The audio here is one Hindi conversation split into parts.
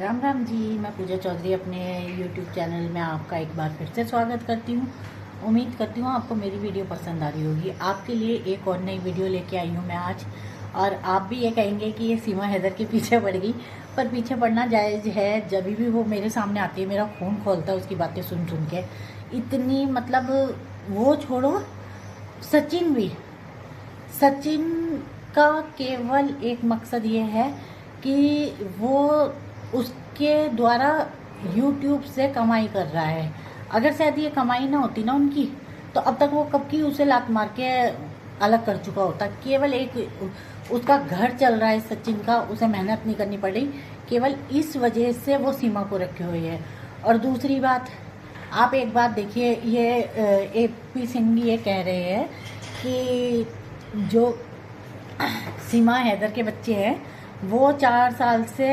राम राम जी। मैं पूजा चौधरी अपने YouTube चैनल में आपका एक बार फिर से स्वागत करती हूँ। उम्मीद करती हूँ आपको मेरी वीडियो पसंद आ रही होगी। आपके लिए एक और नई वीडियो लेके आई हूँ मैं आज। और आप भी ये कहेंगे कि ये सीमा हैदर के पीछे पड़ गई, पर पीछे पड़ना जायज़ है। जब भी वो मेरे सामने आती है मेरा खून खौलता है उसकी बातें सुन सुन के। इतनी मतलब वो छोड़ो, सचिन भी, सचिन का केवल एक मकसद ये है कि वो उसके द्वारा YouTube से कमाई कर रहा है। अगर शायद ये कमाई ना होती ना उनकी, तो अब तक वो कब की उसे लात मार के अलग कर चुका होता। केवल एक उसका घर चल रहा है सचिन का, उसे मेहनत नहीं करनी पड़ रही, केवल इस वजह से वो सीमा को रखे हुए है। और दूसरी बात, आप एक बात देखिए, ये AP सिंह ये कह रहे हैं कि जो सीमा हैदर के बच्चे हैं वो 4 साल से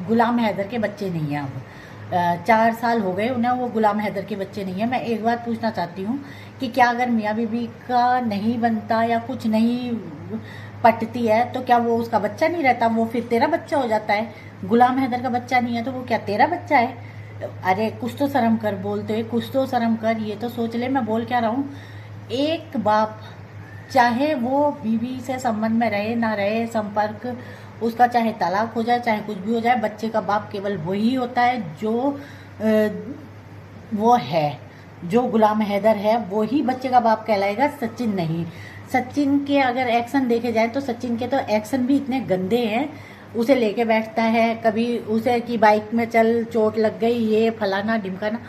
गुलाम हैदर के बच्चे नहीं हैं। अब 4 साल हो गए उन्हें, वो गुलाम हैदर के बच्चे नहीं हैं। मैं एक बात पूछना चाहती हूँ कि क्या अगर मियाँ बीबी का नहीं बनता या कुछ नहीं पटती है तो क्या वो उसका बच्चा नहीं रहता? वो फिर तेरा बच्चा हो जाता है। गुलाम हैदर का बच्चा नहीं है तो वो क्या तेरा बच्चा है? अरे कुछ तो शर्म कर, बोलते कुछ तो शर्म कर। ये तो सोच ले मैं बोल क्या रहा हूँ। एक बाप, चाहे वो बीवी से संबंध में रहे ना रहे, संपर्क उसका चाहे तलाक हो जाए चाहे कुछ भी हो जाए, बच्चे का बाप केवल वही होता है जो वो है, जो गुलाम हैदर है वो ही बच्चे का बाप कहलाएगा, सचिन नहीं। सचिन के अगर एक्शन देखे जाए तो सचिन के तो एक्शन भी इतने गंदे हैं। उसे लेके बैठता है, कभी उसे की बाइक में चल चोट लग गई, ये फलाना ढिमकाना।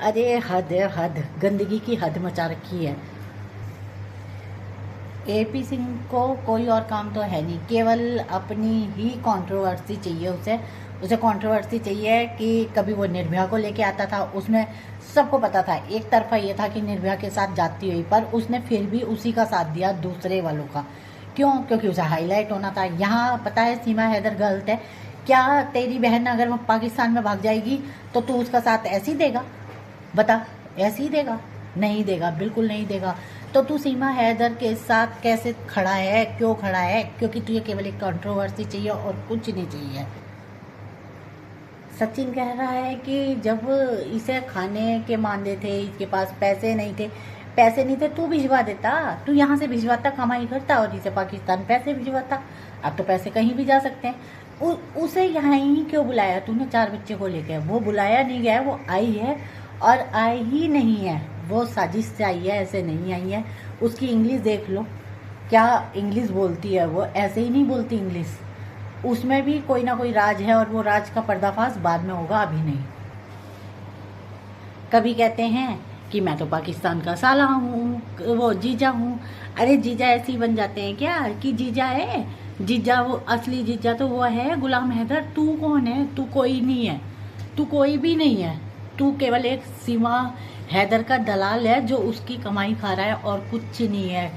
अरे हद हद, गंदगी की हद मचा रखी है। AP सिंह को कोई और काम तो है नहीं, केवल अपनी ही कंट्रोवर्सी चाहिए उसे कंट्रोवर्सी चाहिए कि कभी वो निर्भया को लेके आता था, उसमें सबको पता था एक तरफा ये था कि निर्भया के साथ जाती हुई, पर उसने फिर भी उसी का साथ दिया दूसरे वालों का। क्यों? क्योंकि उसे हाईलाइट होना था। यहाँ पता है सीमा हैदर गलत है क्या? तेरी बहन अगर वो पाकिस्तान में भाग जाएगी तो तू उसका साथ ऐसे ही देगा? बता, ऐसे ही देगा? नहीं देगा, बिल्कुल नहीं देगा। तो तू सीमा हैदर के साथ कैसे खड़ा है? क्यों खड़ा है? क्योंकि तुझे केवल एक कंट्रोवर्सी चाहिए और कुछ नहीं चाहिए। सचिन कह रहा है कि जब इसे खाने के मांदे थे, इसके पास पैसे नहीं थे, तू भिजवा देता, तू यहाँ से भिजवाता, कमाई करता और इसे पाकिस्तान पैसे भिजवाता। अब तो पैसे कहीं भी जा सकते हैं। उसे यहाँ ही क्यों बुलाया तूने 4 बच्चे को लेकर? वो बुलाया नहीं गया, वो आई है और आई ही नहीं है, वो साजिश से आई है, ऐसे नहीं आई है। उसकी इंग्लिश देख लो, क्या इंग्लिश बोलती है वो, ऐसे ही नहीं बोलती इंग्लिश। उसमें भी कोई ना कोई राज है और वो राज का पर्दाफाश बाद में होगा, अभी नहीं। कभी कहते हैं कि मैं तो पाकिस्तान का साला हूँ, वो जीजा हूँ। अरे जीजा ऐसे ही बन जाते हैं क्या कि जीजा है? जीजा, वो असली जीजा तो वो है गुलाम हैदर। तू कौन है? तू कोई नहीं है, तू कोई भी नहीं है। तू केवल एक सीमा हैदर का दलाल है जो उसकी कमाई खा रहा है और कुछ नहीं है।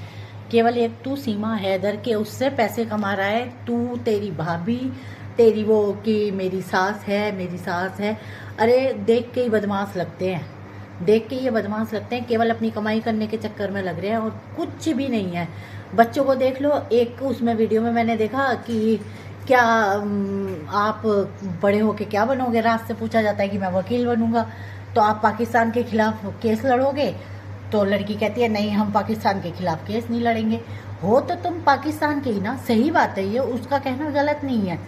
केवल एक तू सीमा हैदर के उससे पैसे कमा रहा है। तू, तेरी भाभी, तेरी वो कि मेरी सास है, मेरी सास है। अरे देख के ही बदमाश लगते हैं, देख के ये बदमाश लगते हैं, केवल अपनी कमाई करने के चक्कर में लग रहे हैं और कुछ भी नहीं है। बच्चों को देख लो, एक उसमें वीडियो में मैंने देखा कि क्या आप बड़े होके क्या बनोगे? रात से पूछा जाता है कि मैं वकील बनूंगा, तो आप पाकिस्तान के खिलाफ केस लड़ोगे? तो लड़की कहती है नहीं, हम पाकिस्तान के खिलाफ केस नहीं लड़ेंगे। हो तो तुम पाकिस्तान के ही ना, सही बात है, ये उसका कहना गलत नहीं है,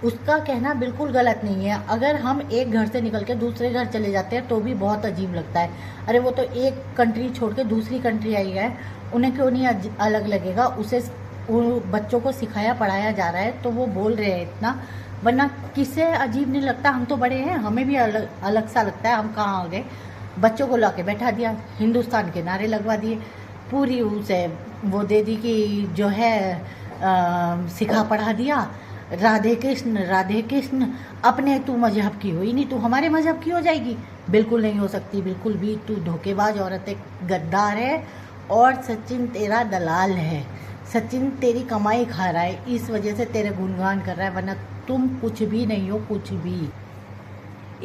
उसका कहना बिल्कुल गलत नहीं है। अगर हम एक घर से निकल के दूसरे घर चले जाते हैं तो भी बहुत अजीब लगता है। अरे वो तो एक कंट्री छोड़ के दूसरी कंट्री आई है, उन्हें क्यों नहीं अलग लगेगा? उसे बच्चों को सिखाया पढ़ाया जा रहा है तो वो बोल रहे हैं इतना, वरना किसे अजीब नहीं लगता? हम तो बड़े हैं, हमें भी अलग सा लगता है। हम कहाँ आ गए? बच्चों को ला के बैठा दिया, हिंदुस्तान के नारे लगवा दिए, पूरी उसे वो दे दी कि जो है सिखा पढ़ा दिया, राधे कृष्ण राधे कृष्ण। अपने तू मजहब की हुई नहीं, तू हमारे मजहब की हो जाएगी? बिल्कुल नहीं हो सकती, बिल्कुल भी। तू धोखेबाज औरत है, गद्दार है और सचिन तेरा दलाल है। सचिन तेरी कमाई खा रहा है, इस वजह से तेरे गुणगान कर रहा है, वरना तुम कुछ भी नहीं हो, कुछ भी।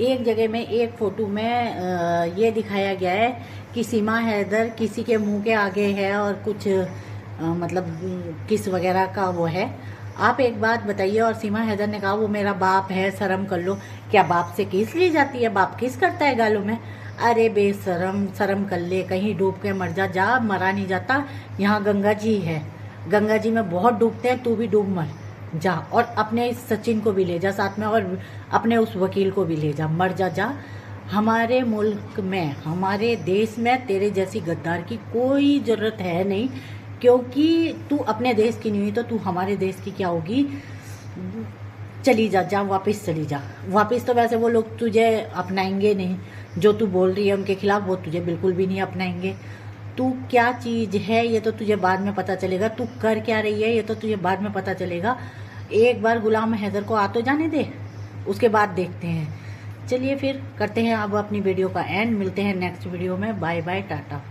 एक जगह में एक फोटो में ये दिखाया गया है कि सीमा हैदर किसी के मुंह के आगे है और कुछ मतलब किस वगैरह का वो है, आप एक बात बताइए। और सीमा हैदर ने कहा वो मेरा बाप है, शर्म कर लो। क्या बाप से किस ली जाती है? बाप किस करता है गालों में? अरे बेशरम, शर्म कर ले, कहीं डूब के मर जा। जा, मरा नहीं जाता। यहाँ गंगा जी है, गंगा जी में बहुत डूबते हैं, तू भी डूब मर जा। और अपने इस सचिन को भी ले जा साथ में, और अपने उस वकील को भी ले जा, मर जा जा। हमारे मुल्क में, हमारे देश में तेरे जैसी गद्दार की कोई ज़रूरत है नहीं, क्योंकि तू अपने देश की नहीं हुई तो तू हमारे देश की क्या होगी? चली जा, जा वापस चली जा। वापस तो वैसे वो लोग तुझे अपनाएंगे नहीं, जो तू बोल रही है उनके खिलाफ, वो तुझे बिल्कुल भी नहीं अपनाएंगे। तू क्या चीज़ है ये तो तुझे बाद में पता चलेगा, तू कर क्या रही है ये तो तुझे बाद में पता चलेगा। एक बार गुलाम हैदर को आ तो जाने दे, उसके बाद देखते हैं। चलिए फिर करते हैं अब अपनी वीडियो का एंड। मिलते हैं नेक्स्ट वीडियो में। Bye bye, Tata.